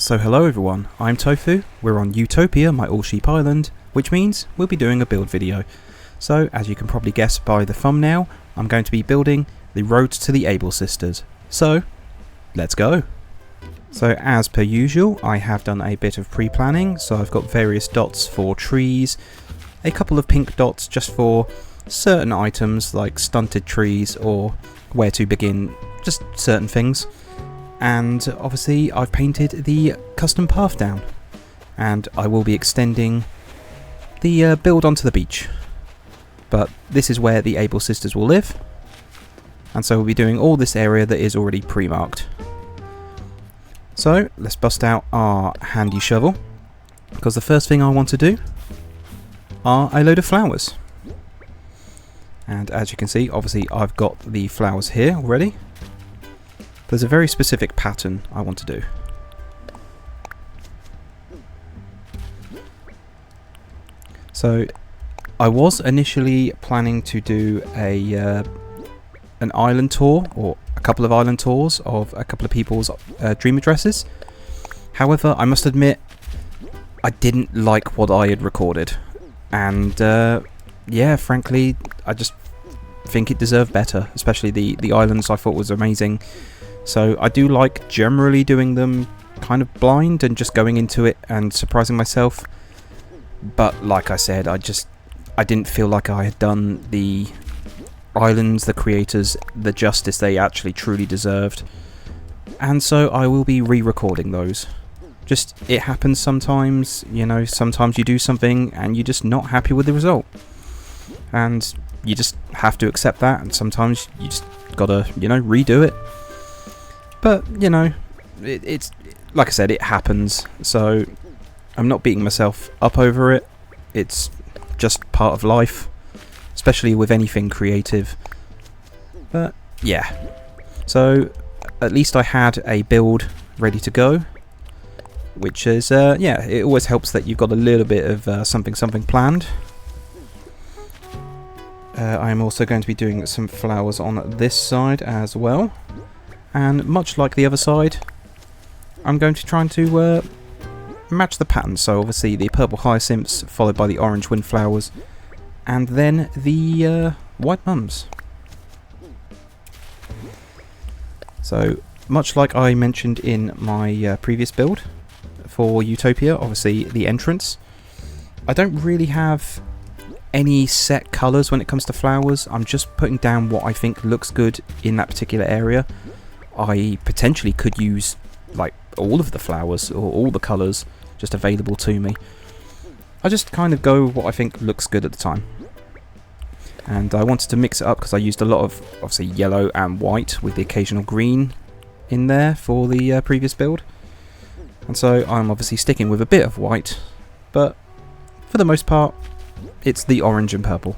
So hello everyone, I'm Tofu, we're on Ewetopia, my all-sheep island, which means we'll be doing a build video. So, as you can probably guess by the thumbnail, I'm going to be building the road to the Able Sisters. So, let's go! So as per usual, I have done a bit of pre-planning, so I've got various dots for trees, a couple of pink dots just for certain items like stunted trees or where to begin, just certain things. And obviously I've painted the custom path down, and I will be extending the build onto the beach. But this is where the Able Sisters will live, and so we'll be doing all this area that is already pre-marked. So let's bust out our handy shovel, because the first thing I want to do are a load of flowers. And as you can see, obviously I've got the flowers here already. There's a very specific pattern I want to do. So I was initially planning to do an island tour, or a couple of island tours of a couple of people's dream addresses. However, I must admit I didn't like what I had recorded, and yeah, frankly I just think it deserved better, especially the islands I thought was amazing. So I do like generally doing them kind of blind and just going into it and surprising myself. But like I said, I didn't feel like I had done the islands, the creators, the justice they actually truly deserved. And so I will be re-recording those. Just, it happens sometimes, you know, sometimes you do something and you're just not happy with the result. And you just have to accept that, and sometimes you just gotta, you know, redo it. But, you know, it's like I said, it happens, so I'm not beating myself up over it. It's just part of life, especially with anything creative. But, yeah. So, at least I had a build ready to go, which is, yeah, it always helps that you've got a little bit of something planned. I'm also going to be doing some flowers on this side as well. And much like the other side, I'm going to try to match the pattern. So obviously the purple hyacinths, followed by the orange windflowers, and then the white mums. So much like I mentioned in my previous build for Ewetopia, obviously the entrance, I don't really have any set colours when it comes to flowers. I'm just putting down what I think looks good in that particular area. I potentially could use like all of the flowers or all the colours just available to me. I just kind of go with what I think looks good at the time. And I wanted to mix it up because I used a lot of obviously yellow and white with the occasional green in there for the previous build. And so I'm obviously sticking with a bit of white, but for the most part it's the orange and purple.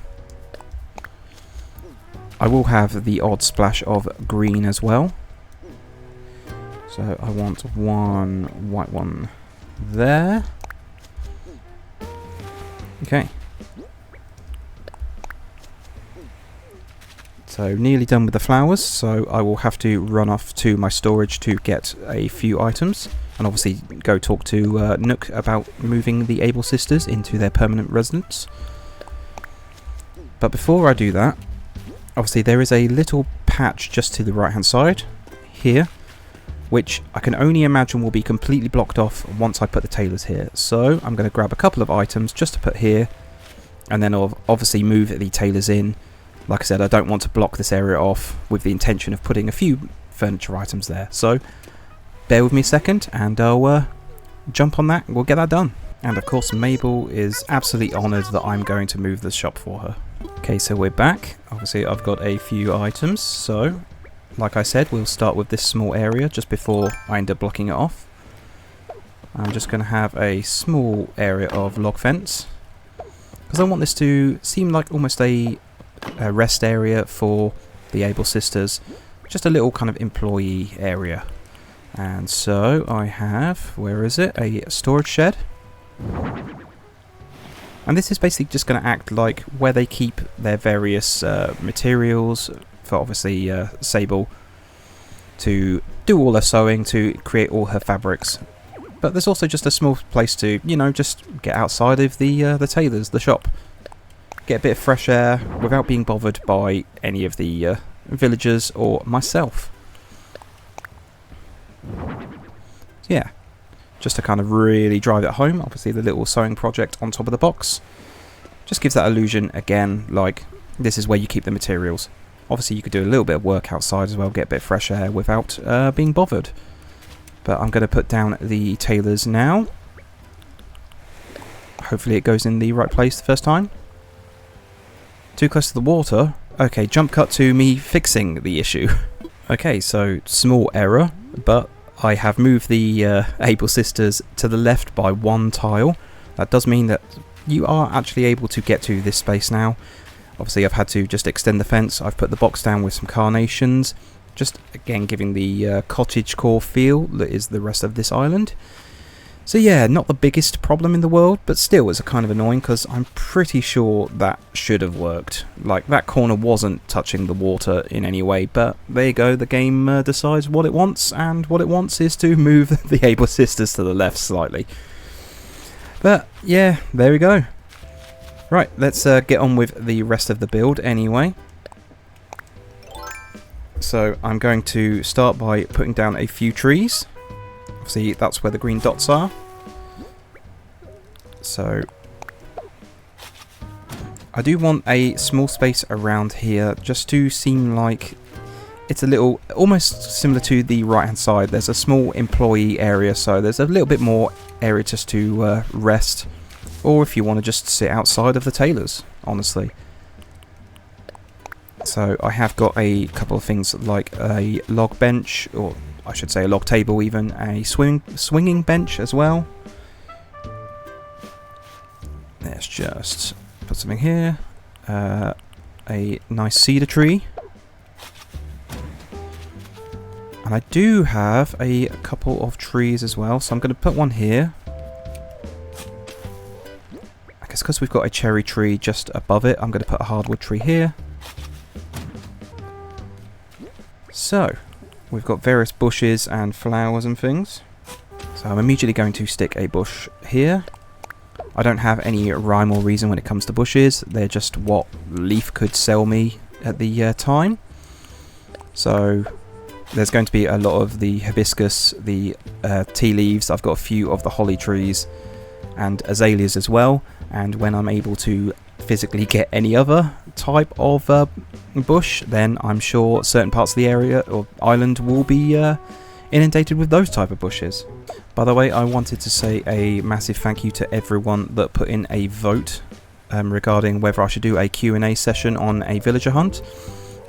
I will have the odd splash of green as well. So I want one white one there. Okay. So nearly done with the flowers, so I will have to run off to my storage to get a few items, and obviously go talk to Nook about moving the Able Sisters into their permanent residence. But before I do that, obviously there is a little patch just to the right hand side here, which I can only imagine will be completely blocked off once I put the Tailors here. So I'm going to grab a couple of items just to put here, and then I'll obviously move the Tailors in. Like I said, I don't want to block this area off with the intention of putting a few furniture items there. So bear with me a second and I'll jump on that and we'll get that done. And of course Mabel is absolutely honoured that I'm going to move the shop for her. Okay, so we're back. Obviously I've got a few items, so like I said, we'll start with this small area just before I end up blocking it off. I'm just going to have a small area of log fence, because I want this to seem like almost a rest area for the Able Sisters, just a little kind of employee area. And so I have, where is it, a storage shed. And this is basically just going to act like where they keep their various materials for obviously Sable to do all her sewing, to create all her fabrics. But there's also just a small place to, you know, just get outside of the Tailors, the shop. Get a bit of fresh air without being bothered by any of the villagers or myself. Yeah, just to kind of really drive it home. Obviously the little sewing project on top of the box just gives that illusion again, like this is where you keep the materials. Obviously you could do a little bit of work outside as well, get a bit of fresh air without being bothered. But I'm going to put down the Tailors now. Hopefully it goes in the right place the first time. Too close to the water. Okay, jump cut to me fixing the issue. Okay, so small error, but I have moved the Able Sisters to the left by 1 tile. That does mean that you are actually able to get to this space now. Obviously I've had to just extend the fence. I've put the box down with some carnations, just again giving the cottagecore feel that is the rest of this island. So yeah, not the biggest problem in the world, but still it's kind of annoying because I'm pretty sure that should have worked. Like, that corner wasn't touching the water in any way, but there you go, the game decides what it wants, and what it wants is to move the Able Sisters to the left slightly. But yeah, there we go. Right, let's get on with the rest of the build anyway. So I'm going to start by putting down a few trees. See, that's where the green dots are. So I do want a small space around here just to seem like it's a little, almost similar to the right hand side. There's a small employee area, so there's a little bit more area just to rest, or if you want to just sit outside of the Tailors, honestly. So I have got a couple of things like a log bench, or I should say a log table even, a swinging bench as well. Let's just put something here. A nice cedar tree. And I do have a couple of trees as well, so I'm going to put one here. I guess because we've got a cherry tree just above it, I'm going to put a hardwood tree here. So we've got various bushes and flowers and things. So I'm immediately going to stick a bush here. I don't have any rhyme or reason when it comes to bushes. They're just what Leaf could sell me at the time. So there's going to be a lot of the hibiscus, the tea leaves. I've got a few of the holly trees and azaleas as well. And when I'm able to physically get any other type of bush, then I'm sure certain parts of the area or island will be inundated with those type of bushes. By the way, I wanted to say a massive thank you to everyone that put in a vote regarding whether I should do a Q&A session on a villager hunt.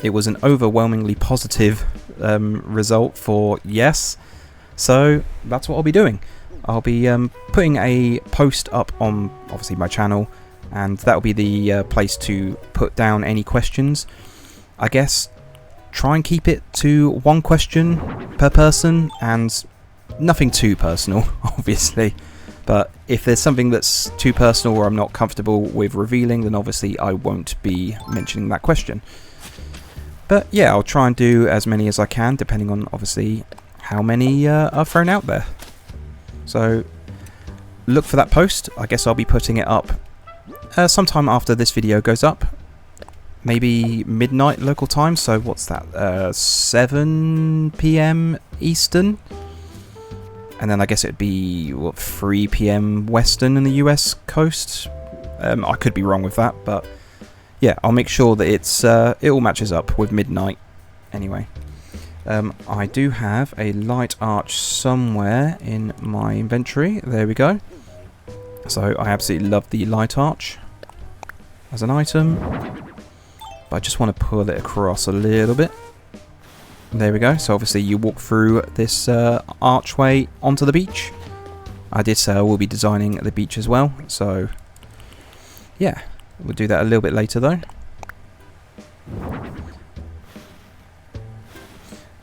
It was an overwhelmingly positive result for yes, so that's what I'll be doing. I'll be putting a post up on obviously my channel, and that'll be the place to put down any questions. I guess try and keep it to 1 question per person and nothing too personal, obviously. But if there's something that's too personal or I'm not comfortable with revealing, then obviously I won't be mentioning that question. But yeah, I'll try and do as many as I can, depending on obviously how many are thrown out there. So look for that post. I guess I'll be putting it up sometime after this video goes up. Maybe midnight local time, so what's that? 7 PM Eastern? And then I guess it'd be, what, 3 PM Western in the US coast? I could be wrong with that, but yeah, I'll make sure that it all matches up with midnight anyway. I do have a light arch somewhere in my inventory. There we go. So I absolutely love the light arch as an item, but I just want to pull it across a little bit. There we go. So obviously you walk through this archway onto the beach. I did say I will be designing the beach as well, so yeah, we'll do that a little bit later though.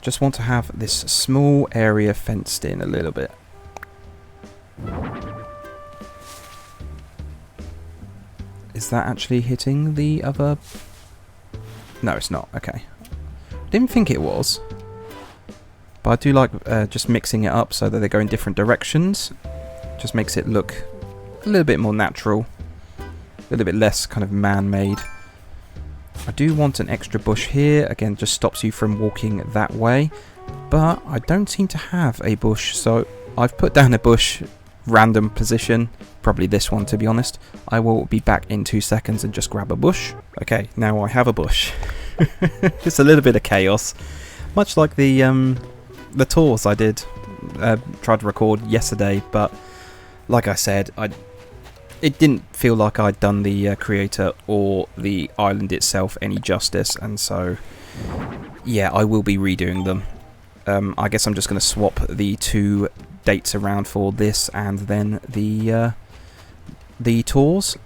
Just want to have this small area fenced in a little bit. Is that actually hitting the other? No, it's not. Okay. Didn't think it was. But I do like just mixing it up so that they go in different directions. Just makes it look a little bit more natural. A little bit less kind of man-made. I do want an extra bush here. Again, just stops you from walking that way. But I don't seem to have a bush, so I've put down a bush, random position. Probably this one, to be honest. I will be back in 2 seconds and just grab a bush. Okay, now I have a bush. It's a little bit of chaos. Much like the tours I did, tried to record yesterday, but like I said, it didn't feel like I'd done the creator or the island itself any justice, and so yeah, I will be redoing them. I guess I'm just going to swap the 2 dates around for this and then the tours,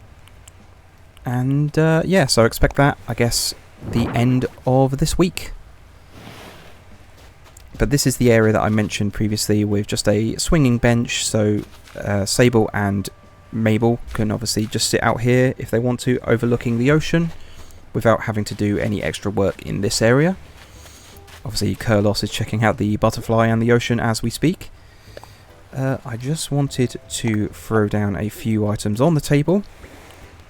and yeah, so expect that, I guess, the end of this week. But this is the area that I mentioned previously with just a swinging bench, so Sable and Mabel can obviously just sit out here if they want to, overlooking the ocean, without having to do any extra work in this area. Obviously Kurlos is checking out the butterfly and the ocean as we speak. I just wanted to throw down a few items on the table.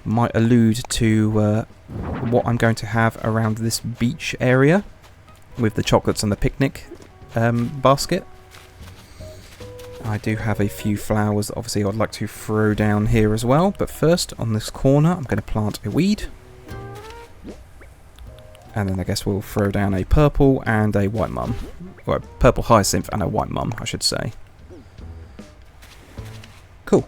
Might allude to what I'm going to have around this beach area with the chocolates and the picnic basket. I do have a few flowers that obviously I'd like to throw down here as well, but first on this corner I'm going to plant a weed, and then I guess we'll throw down a purple and a white mum, or a purple hyacinth and a white mum I should say. Cool.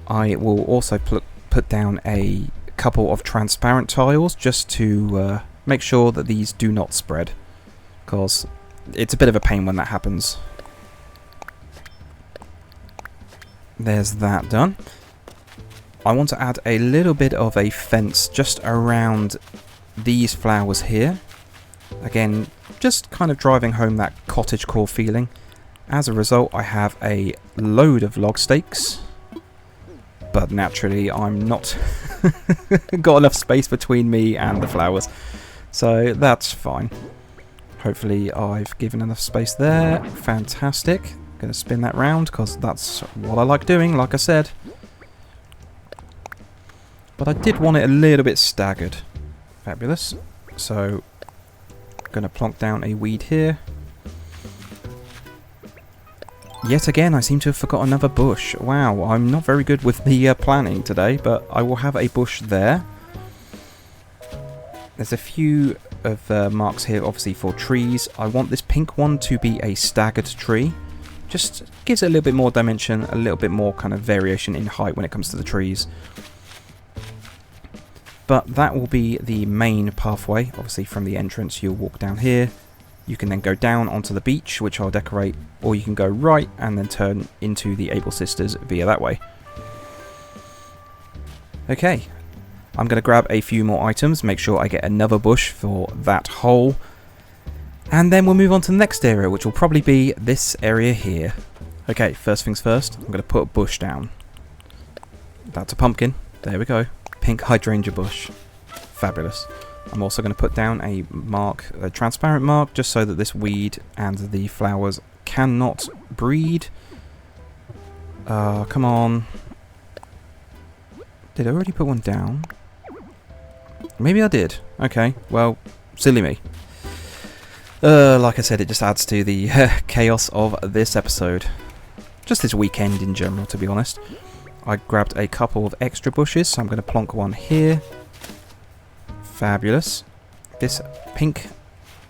I will also put down a couple of transparent tiles just to make sure that these do not spread, because it's a bit of a pain when that happens. There's that done. I want to add a little bit of a fence just around these flowers here. Again, just kind of driving home that cottagecore feeling. As a result, I have a load of log stakes, but naturally I'm not got enough space between me and the flowers, so that's fine. Hopefully I've given enough space there. Fantastic. Going to spin that round because that's what I like doing, like I said. But I did want it a little bit staggered. Fabulous. So, going to plonk down a weed here. Yet again, I seem to have forgot another bush. Wow, I'm not very good with the planning today, but I will have a bush there. There's a few of marks here, obviously, for trees. I want this pink one to be a staggered tree. Just gives it a little bit more dimension, a little bit more kind of variation in height when it comes to the trees. But that will be the main pathway. Obviously from the entrance you'll walk down here. You can then go down onto the beach, which I'll decorate, or you can go right and then turn into the Able Sisters via that way. Okay, I'm going to grab a few more items, make sure I get another bush for that hole. And then we'll move on to the next area, which will probably be this area here. Okay, first things first, I'm going to put a bush down. That's a pumpkin. There we go. Pink hydrangea bush. Fabulous. I'm also going to put down a mark, a transparent mark, just so that this weed and the flowers cannot breed. Come on. Did I already put one down? Maybe I did. Okay, well, silly me. Like I said, it just adds to the chaos of this episode. Just this weekend in general, to be honest. I grabbed a couple of extra bushes, so I'm going to plonk one here. Fabulous. This pink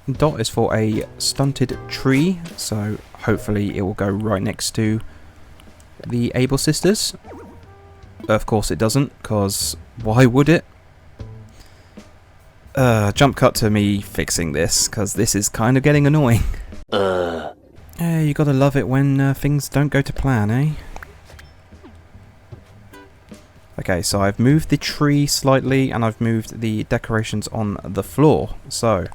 dot is for a stunted tree, so hopefully it will go right next to the Able Sisters. Of course it doesn't, because why would it? Jump cut to me fixing this, because this is kind of getting annoying. Yeah, you gotta love it when things don't go to plan, eh? Okay, so I've moved the tree slightly, and I've moved the decorations on the floor. So,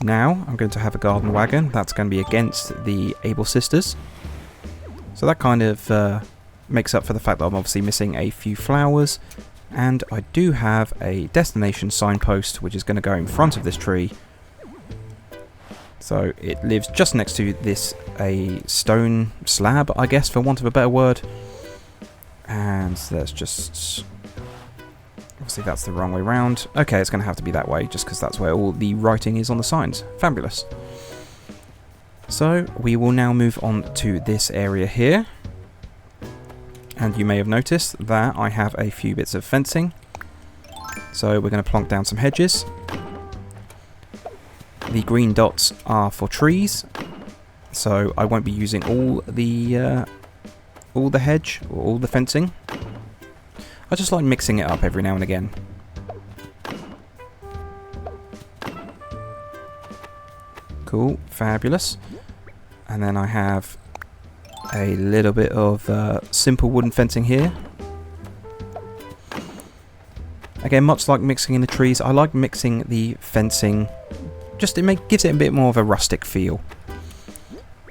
now I'm going to have a garden wagon. That's going to be against the Able Sisters. So that kind of makes up for the fact that I'm obviously missing a few flowers. And I do have a destination signpost, which is going to go in front of this tree. So it lives just next to this, a stone slab, I guess, for want of a better word. And let's just... Obviously that's the wrong way round. Okay, it's going to have to be that way, just because that's where all the writing is on the signs. Fabulous. So we will now move on to this area here. And you may have noticed that I have a few bits of fencing. So we're going to plonk down some hedges. The green dots are for trees, so I won't be using all the hedge or all the fencing. I just like mixing it up every now and again. Cool, fabulous. And then I have a little bit of simple wooden fencing here. Again, much like mixing in the trees, I like mixing the fencing. Just gives it a bit more of a rustic feel.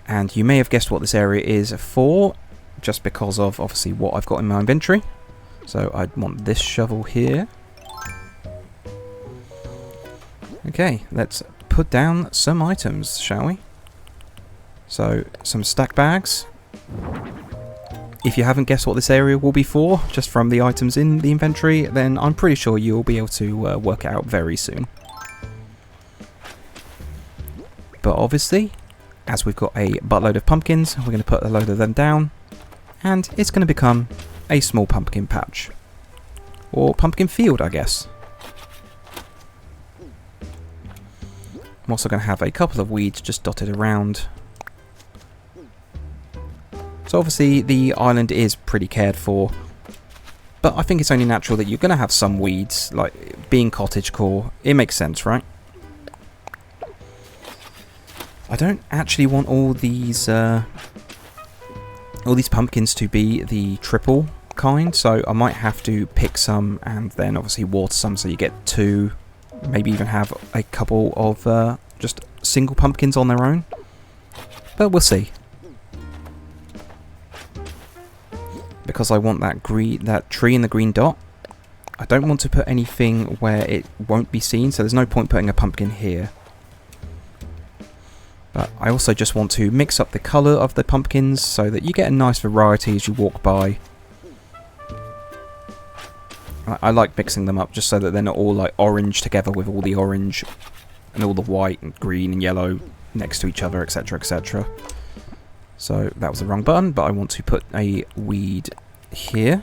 And you may have guessed what this area is for, just because of obviously what I've got in my inventory. So I'd want this shovel here. Okay, let's put down some items, shall we? So, some stack bags. If you haven't guessed what this area will be for, just from the items in the inventory, then I'm pretty sure you'll be able to work it out very soon. But obviously, as we've got a buttload of pumpkins, we're going to put a load of them down, and it's going to become a small pumpkin patch. Or pumpkin field, I guess. I'm also going to have a couple of weeds just dotted around. So obviously the island is pretty cared for, but I think it's only natural that you're going to have some weeds, like being cottagecore. It makes sense, right? I don't actually want all these pumpkins to be the triple kind, so I might have to pick some and then obviously water some, so you get two, maybe even have a couple of just single pumpkins on their own. But we'll see. Because I want that tree in the green dot, I don't want to put anything where it won't be seen, so there's no point putting a pumpkin here. But I also just want to mix up the colour of the pumpkins so that you get a nice variety as you walk by. I like mixing them up just so that they're not all like orange together with all the orange and all the white and green and yellow next to each other, etc, etc. So that was the wrong button, but I want to put a weed here.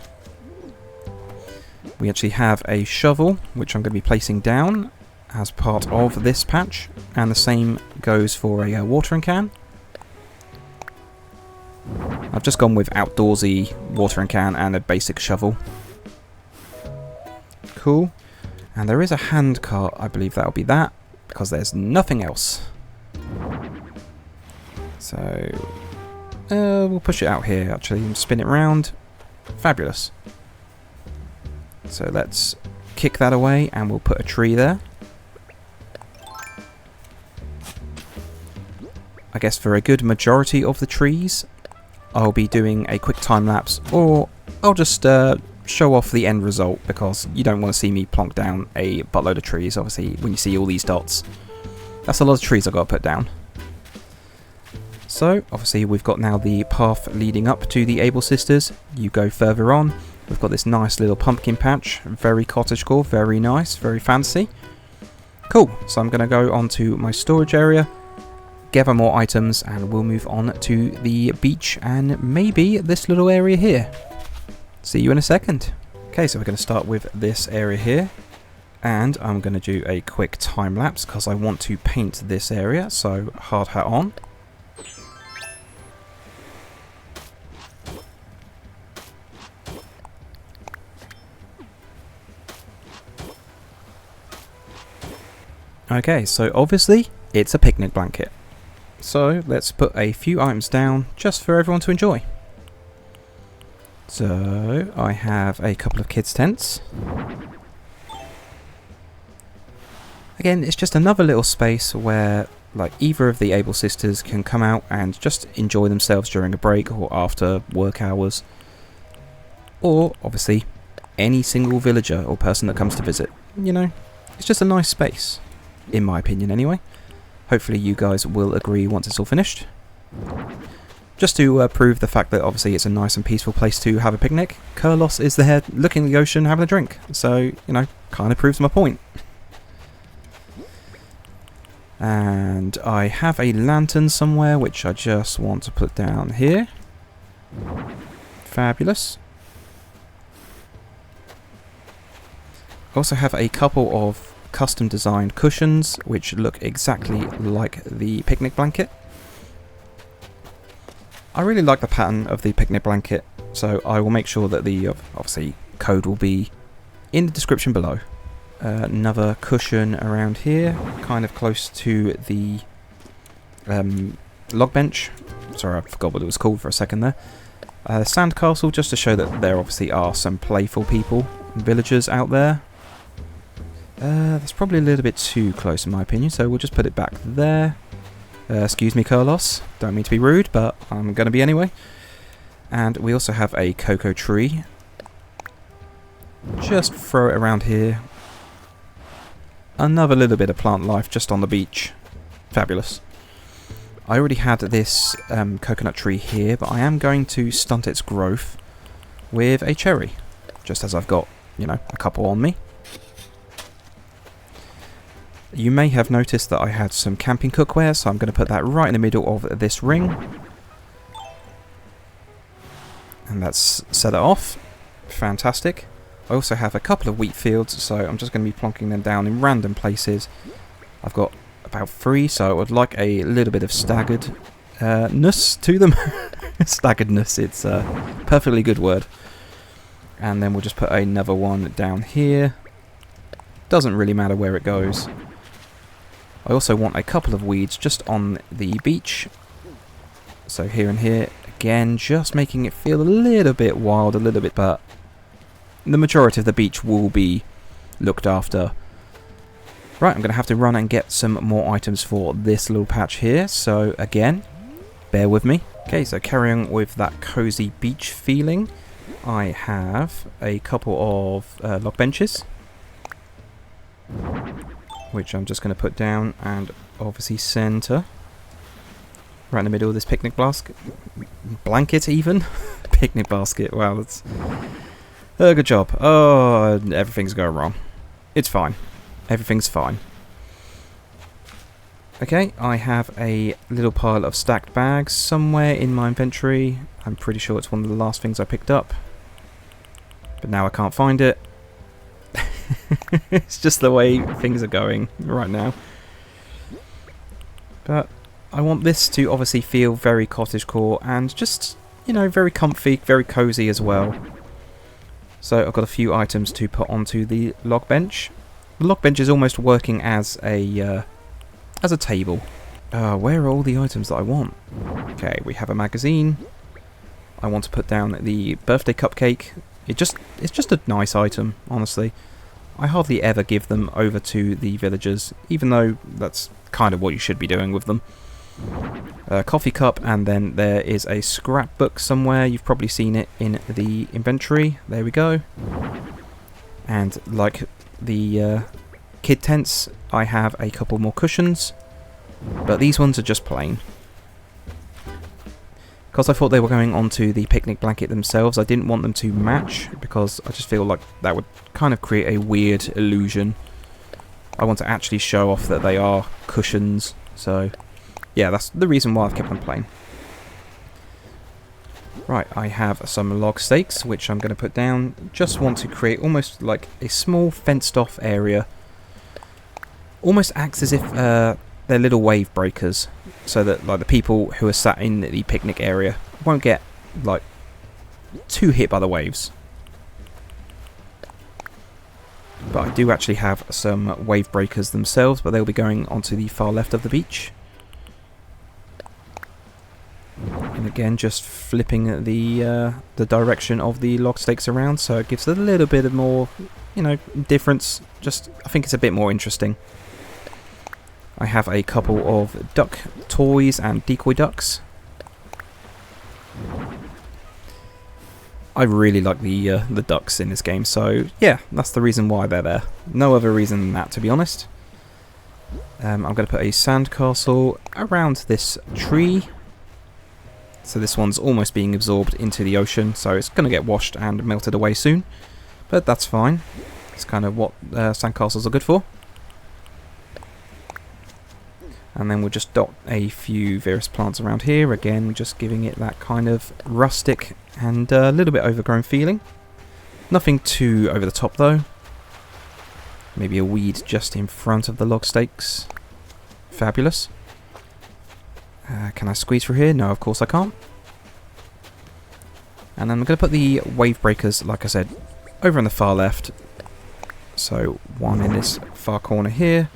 We actually have a shovel, which I'm going to be placing down as part of this patch, and the same goes for a watering can. I've just gone with outdoorsy watering can and a basic shovel. Cool. And there is a hand cart, I believe that'll be that, because there's nothing else. So we'll push it out here actually and spin it round. Fabulous. So let's kick that away and we'll put a tree there. I guess for a good majority of the trees, I'll be doing a quick time lapse, or I'll just show off the end result, because you don't want to see me plonk down a buttload of trees. Obviously, when you see all these dots, that's a lot of trees I've got to put down. So, obviously, we've got now the path leading up to the Able Sisters. You go further on, we've got this nice little pumpkin patch, very cottagecore, very nice, very fancy. Cool, so I'm going to go on to my storage area, gather more items, and we'll move on to the beach and maybe this little area here. See you in a second. Okay, so we're going to start with this area here, and I'm going to do a quick time lapse because I want to paint this area, so hard hat on. Okay, so obviously it's a picnic blanket. So let's put a few items down just for everyone to enjoy. So I have a couple of kids' tents. Again, it's just another little space where like either of the Able Sisters can come out and just enjoy themselves during a break or after work hours. Or obviously any single villager or person that comes to visit. You know, it's just a nice space. In my opinion anyway. Hopefully you guys will agree once it's all finished. Just to prove the fact that obviously it's a nice and peaceful place to have a picnic, Kurlos is there looking at the ocean having a drink. So, you know, kind of proves my point. And I have a lantern somewhere which I just want to put down here. Fabulous. I also have a couple of custom designed cushions which look exactly like the picnic blanket. I really like the pattern of the picnic blanket, so I will make sure that the obviously code will be in the description below. Another cushion around here, kind of close to the log bench. Sorry, I forgot what it was called for a second there. Sandcastle, just to show that there obviously are some playful people, villagers out there. That's probably a little bit too close in my opinion, so we'll just put it back there. Excuse me, Kurlos. Don't mean to be rude, but I'm going to be anyway. And we also have a cocoa tree. Just throw it around here. Another little bit of plant life just on the beach. Fabulous. I already had this coconut tree here, but I am going to stunt its growth with a cherry. Just as I've got, you know, a couple on me. You may have noticed that I had some camping cookware, so I'm going to put that right in the middle of this ring. And that's set it off. Fantastic. I also have a couple of wheat fields, so I'm just going to be plonking them down in random places. I've got about 3, so I would like a little bit of staggeredness to them. Staggeredness, it's a perfectly good word. And then we'll just put another one down here. Doesn't really matter where it goes. I also want a couple of weeds just on the beach. So here and here, again, just making it feel a little bit wild, a little bit, but the majority of the beach will be looked after. Right, I'm going to have to run and get some more items for this little patch here, so again, bear with me. Okay, so carrying with that cozy beach feeling, I have a couple of log benches, which I'm just going to put down and obviously center right in the middle of this picnic basket. Blanket even? Picnic basket, wow, that's... good job. Oh, everything's going wrong. It's fine. Everything's fine. Okay, I have a little pile of stacked bags somewhere in my inventory. I'm pretty sure it's one of the last things I picked up. But now I can't find it. It's just the way things are going right now. But I want this to obviously feel very cottagecore and just, you know, very comfy, very cozy as well. So I've got a few items to put onto the log bench. The log bench is almost working as a table. Where are all the items that I want? Okay, we have a magazine. I want to put down the birthday cupcake. It's just a nice item, honestly. I hardly ever give them over to the villagers, even though that's kind of what you should be doing with them. A coffee cup, and then there is a scrapbook somewhere. You've probably seen it in the inventory. There we go. And like the kid tents, I have a couple more cushions, but these ones are just plain. Because I thought they were going onto the picnic blanket themselves, I didn't want them to match, because I just feel like that would kind of create a weird illusion. I want to actually show off that they are cushions, so yeah, that's the reason why I've kept them plain. Right, I have some log stakes, which I'm going to put down. Just want to create almost like a small fenced off area. Almost acts as if they're little wave breakers, so that like the people who are sat in the picnic area won't get like too hit by the waves. But I do actually have some wave breakers themselves, but they'll be going onto the far left of the beach. And again, just flipping the direction of the log stakes around, so it gives a little bit of more, you know, difference. Just, I think it's a bit more interesting. I have a couple of duck toys and decoy ducks. I really like the ducks in this game, so yeah, that's the reason why they're there. No other reason than that, to be honest. I'm going to put a sandcastle around this tree. So this one's almost being absorbed into the ocean, so it's going to get washed and melted away soon. But that's fine. It's kind of what sandcastles are good for. And then we'll just dot a few various plants around here. Again, just giving it that kind of rustic and a little bit overgrown feeling. Nothing too over the top though. Maybe a weed just in front of the log stakes. Fabulous. Can I squeeze through here? No, of course I can't. And then I'm going to put the wave breakers, like I said, over on the far left. So one in this far corner here.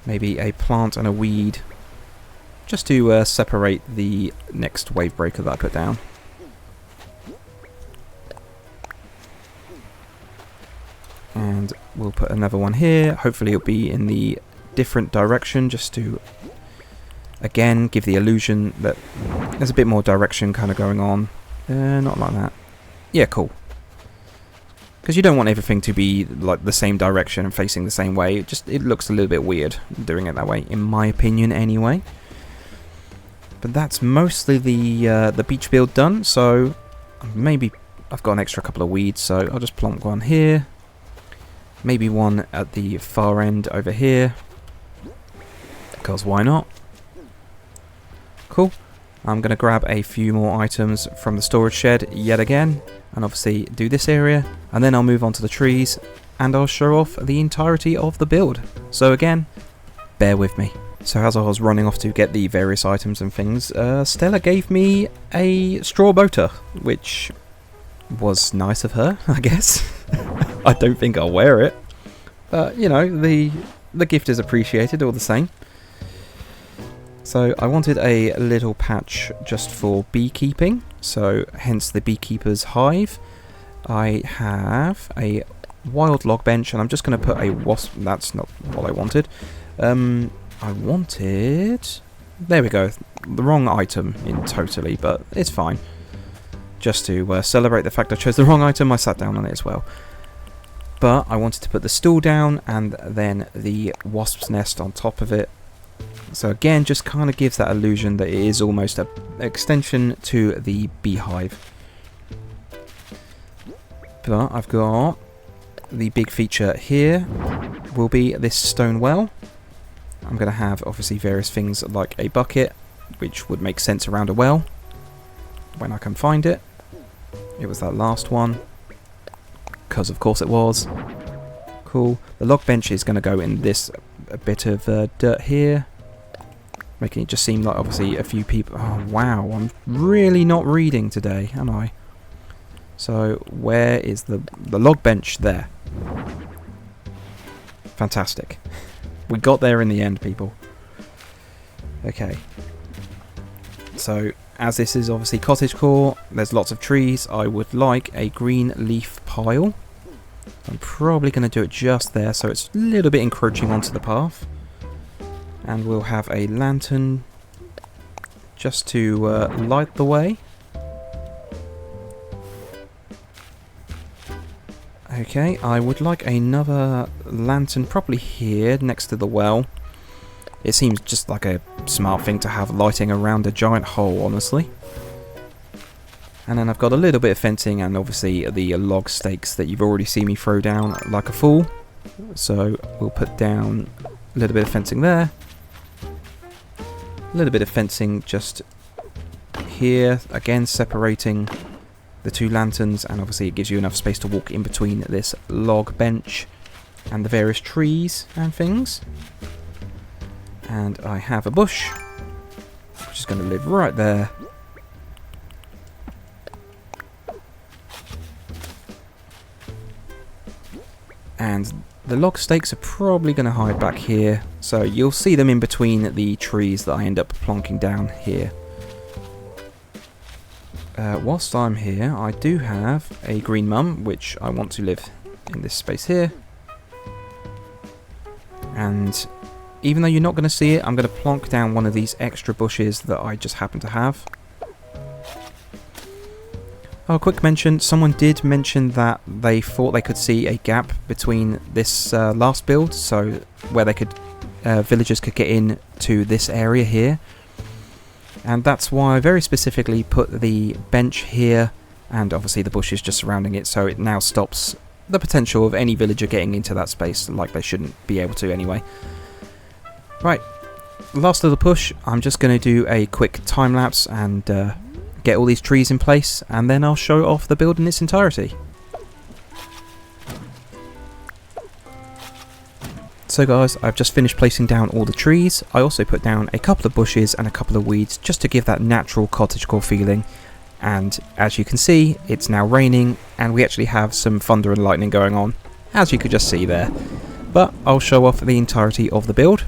Maybe a plant and a weed, just to separate the next wave breaker that I put down. And we'll put another one here. Hopefully it'll be in the different direction, just to, again, give the illusion that there's a bit more direction kind of going on. Not like that. Yeah, cool. Because you don't want everything to be like the same direction and facing the same way. It looks a little bit weird doing it that way, in my opinion anyway. But that's mostly the beach build done. So maybe I've got an extra couple of weeds, so I'll just plonk one here. Maybe one at the far end over here. Because why not? Cool. I'm going to grab a few more items from the storage shed yet again, and obviously do this area, and then I'll move on to the trees, and I'll show off the entirety of the build. So again, bear with me. So as I was running off to get the various items and things, Stella gave me a straw boater, which was nice of her, I guess. I don't think I'll wear it, but you know, the gift is appreciated all the same. So I wanted a little patch just for beekeeping, so hence the beekeeper's hive. I have a wild log bench, and I'm just going to put a wasp. That's not what I wanted. I wanted... There we go. The wrong item in totally, but it's fine. Just to celebrate the fact I chose the wrong item, I sat down on it as well. But I wanted to put the stool down and then the wasp's nest on top of it. So again, just kind of gives that illusion that it is almost an extension to the beehive. But I've got the big feature here will be this stone well. I'm going to have obviously various things like a bucket, which would make sense around a well when I can find it. It was that last one, because of course it was. Cool. The log bench is going to go in this a bit of dirt here, making it just seem like obviously a few people... Oh wow, I'm really not reading today, am I? So where is the log bench? There. Fantastic. We got there in the end, people. Okay. So as this is obviously cottagecore, there's lots of trees. I would like a green leaf pile. I'm probably going to do it just there, so it's a little bit encroaching onto the path. And we'll have a lantern just to light the way. Okay, I would like another lantern probably here next to the well. It seems just like a smart thing to have lighting around a giant hole, honestly. And then I've got a little bit of fencing and obviously the log stakes that you've already seen me throw down like a fool. So we'll put down a little bit of fencing there. A little bit of fencing just here, again separating the two lanterns, and obviously it gives you enough space to walk in between this log bench and the various trees and things. And I have a bush, which is going to live right there. And the log stakes are probably going to hide back here, so you'll see them in between the trees that I end up plonking down here. Whilst I'm here, I do have a green mum, which I want to live in this space here. And even though you're not going to see it, I'm going to plonk down one of these extra bushes that I just happen to have. Oh, quick mention, someone did mention that they thought they could see a gap between this last build, so where they could villagers could get in to this area here. And that's why I very specifically put the bench here, and obviously the bushes just surrounding it, so it now stops the potential of any villager getting into that space, like they shouldn't be able to anyway. Right, last little push. I'm just going to do a quick time lapse and get all these trees in place, and then I'll show off the build in its entirety. So guys, I've just finished placing down all the trees. I also put down a couple of bushes and a couple of weeds just to give that natural cottagecore feeling. And as you can see, it's now raining and we actually have some thunder and lightning going on, as you could just see there. But I'll show off the entirety of the build,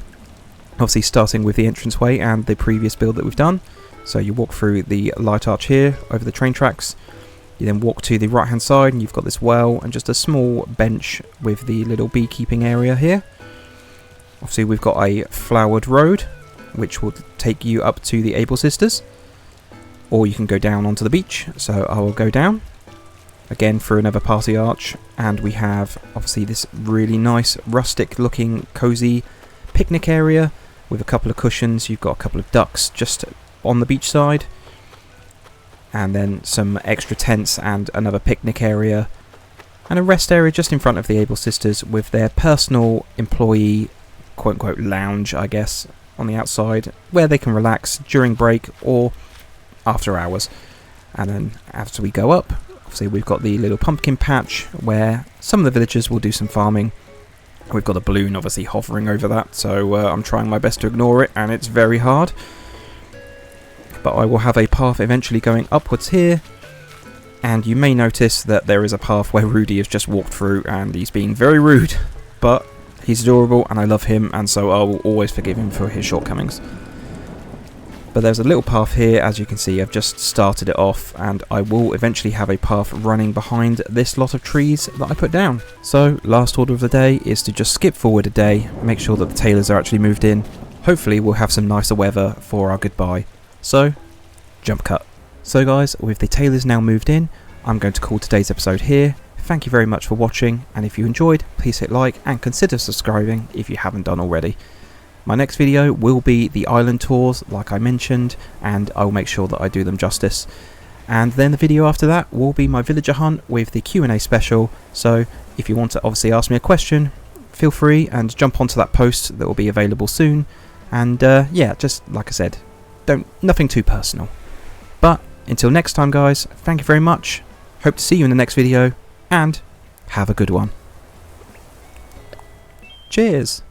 obviously starting with the entranceway and the previous build that we've done. So you walk through the light arch here over the train tracks. You then walk to the right hand side and you've got this well and just a small bench with the little beekeeping area here. Obviously we've got a flowered road which will take you up to the Able Sisters, or you can go down onto the beach. So I will go down again through another party arch, and we have obviously this really nice rustic looking cozy picnic area with a couple of cushions. You've got a couple of ducks just on the beach side, and then some extra tents and another picnic area and a rest area just in front of the Able Sisters with their personal employee quote-unquote lounge, I guess, on the outside where they can relax during break or after hours. And then after we go up, obviously we've got the little pumpkin patch where some of the villagers will do some farming. We've got a balloon obviously hovering over that, so I'm trying my best to ignore it, and it's very hard. But I will have a path eventually going upwards here, and you may notice that there is a path where Rudy has just walked through and he's being very rude, but he's adorable and I love him, and so I will always forgive him for his shortcomings. But there's a little path here, as you can see. I've just started it off, and I will eventually have a path running behind this lot of trees that I put down. So last order of the day is to just skip forward a day, make sure that the Tailors are actually moved in. Hopefully we'll have some nicer weather for our goodbye. So jump cut. So guys, with the Tailors now moved in, I'm going to call today's episode here. Thank you very much for watching, and if you enjoyed, please hit like and consider subscribing if you haven't done already. My next video will be the island tours, like I mentioned, and I will make sure that I do them justice. And then the video after that will be my villager hunt with the Q&A special, so if you want to obviously ask me a question, feel free and jump onto that post that will be available soon. And yeah, just like I said, nothing too personal. But until next time guys, thank you very much, hope to see you in the next video, and have a good one. Cheers!